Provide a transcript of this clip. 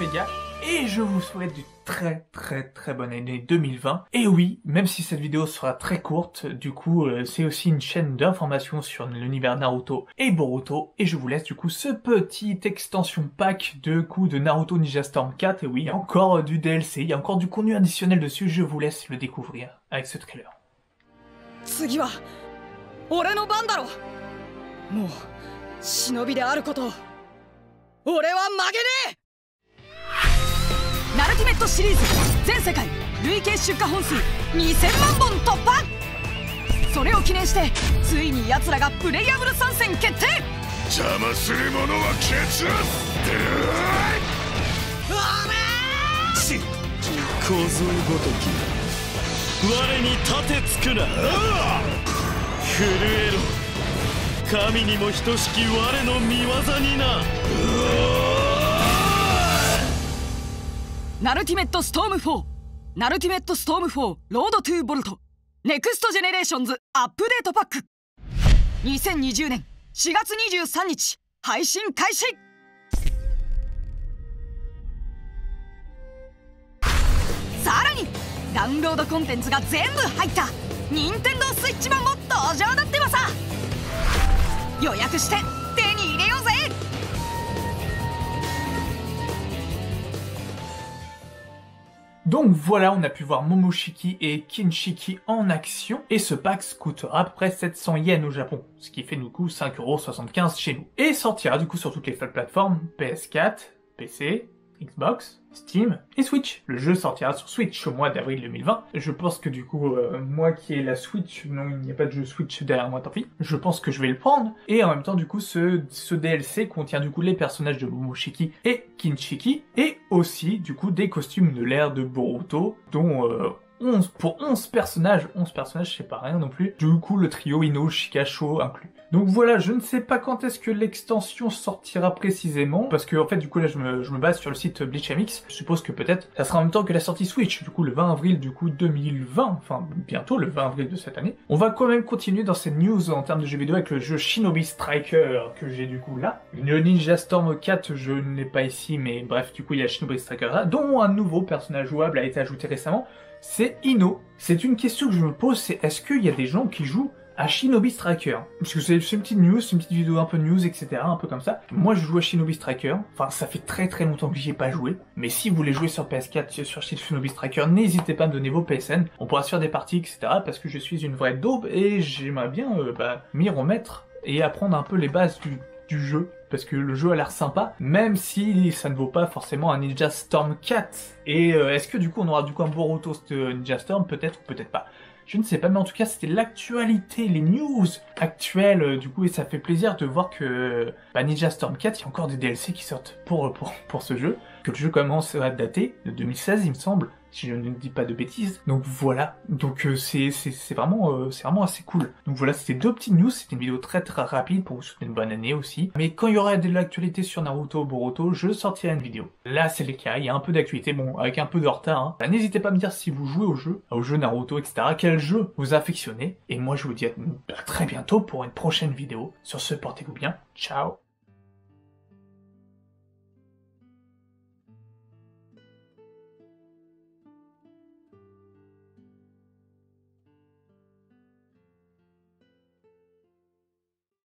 les gars, et je vous souhaite du très bonne année 2020. Et oui, même si cette vidéo sera très courte, du coup c'est aussi une chaîne d'information sur l'univers Naruto et Boruto, et je vous laisse du coup ce petit extension pack de Naruto Ninja Storm 4, et oui, il y a encore du DLC, il y a encore du contenu additionnel dessus, je vous laisse le découvrir avec ce trailer. 次は俺の番だろ。もう忍びであることを俺は曲げねえ。ナルティメットシリーズ全世界累計出荷本数2000万本突破。それを記念してついに奴らがプレイヤブル参戦決定。邪魔する者は決断。小僧ごとき我に盾つくな。震えろ、神にも等しき我の見業にな。ナルティメットストーム4、ナルティメットストーム4ロードトゥーボルトネクストジェネレーションズアップデートパック、2020年4月23日配信開始。さらにダウンロードコンテンツが全部入った任天堂スイッチ版も登場だってばさ。予約して手に入れようぜ。Donc voilà, on a pu voir Momoshiki et Kinshiki en action, et ce pack coûtera à peu près 700 yens au Japon, ce qui fait du coup 5,75€ chez nous. Et sortira du coup sur toutes les plateformes, PS4, PC, Xbox, Steam et Switch. Le jeu sortira sur Switch au mois d'avril 2020. Je pense que du coup, moi qui ai la Switch, non il n'y a pas de jeu Switch derrière moi, tant pis. Je pense que je vais le prendre. Et en même temps du coup, ce DLC contient du coup les personnages de Momoshiki et Kinshiki, et aussi du coup des costumes de l'ère de Boruto, dont 11 personnages, c'est pas rien non plus. Du coup, le trio Ino, Shikasho inclus. Donc voilà, je ne sais pas quand est-ce que l'extension sortira précisément, parce que en fait, du coup là, je me base sur le site Bleach MX. Je suppose que peut-être, ça sera en même temps que la sortie Switch, du coup le 20 avril du coup 2020, enfin bientôt le 20 avril de cette année. On va quand même continuer dans ces news en termes de jeux vidéo avec le jeu Shinobi Striker que j'ai du coup là. Le Ninja Storm 4, je ne l'ai pas ici, mais bref, du coup il y a Shinobi Striker là, dont un nouveau personnage jouable a été ajouté récemment. C'est Ino. C'est une question que je me pose, c'est est-ce qu'il y a des gens qui jouent à Shinobi Striker? Parce que c'est une petite news, c'est une petite vidéo un peu news, etc., un peu comme ça. Moi je joue à Shinobi Striker, enfin ça fait très longtemps que j'y ai pas joué, mais si vous voulez jouer sur PS4, sur Shinobi Striker, n'hésitez pas à me donner vos PSN, on pourra se faire des parties, etc., parce que je suis une vraie daube, et j'aimerais bien m'y remettre, et apprendre un peu les bases du jeu, parce que le jeu a l'air sympa, même si ça ne vaut pas forcément un Ninja Storm 4. Et est-ce que du coup on aura du coup un Boruto Ninja Storm? Peut-être ou peut-être pas. Je ne sais pas, mais en tout cas c'était l'actualité, les news actuelles du coup, et ça fait plaisir de voir que Ninja Storm 4, il y a encore des DLC qui sortent pour ce jeu, que le jeu commence à dater de 2016 il me semble, si je ne dis pas de bêtises. Donc voilà, donc c'est vraiment assez cool. Donc voilà, c'était deux petites news, c'était une vidéo très rapide pour vous souhaiter une bonne année aussi. Mais quand il y aura de l'actualité sur Naruto, Boruto, je sortirai une vidéo. Là c'est le cas, il y a un peu d'actualité, bon avec un peu de retard, hein. Bah, n'hésitez pas à me dire si vous jouez au jeu Naruto, etc. Quel jeu vous affectionnez. Et moi je vous dis à très bientôt pour une prochaine vidéo. Sur ce, portez-vous bien, ciao.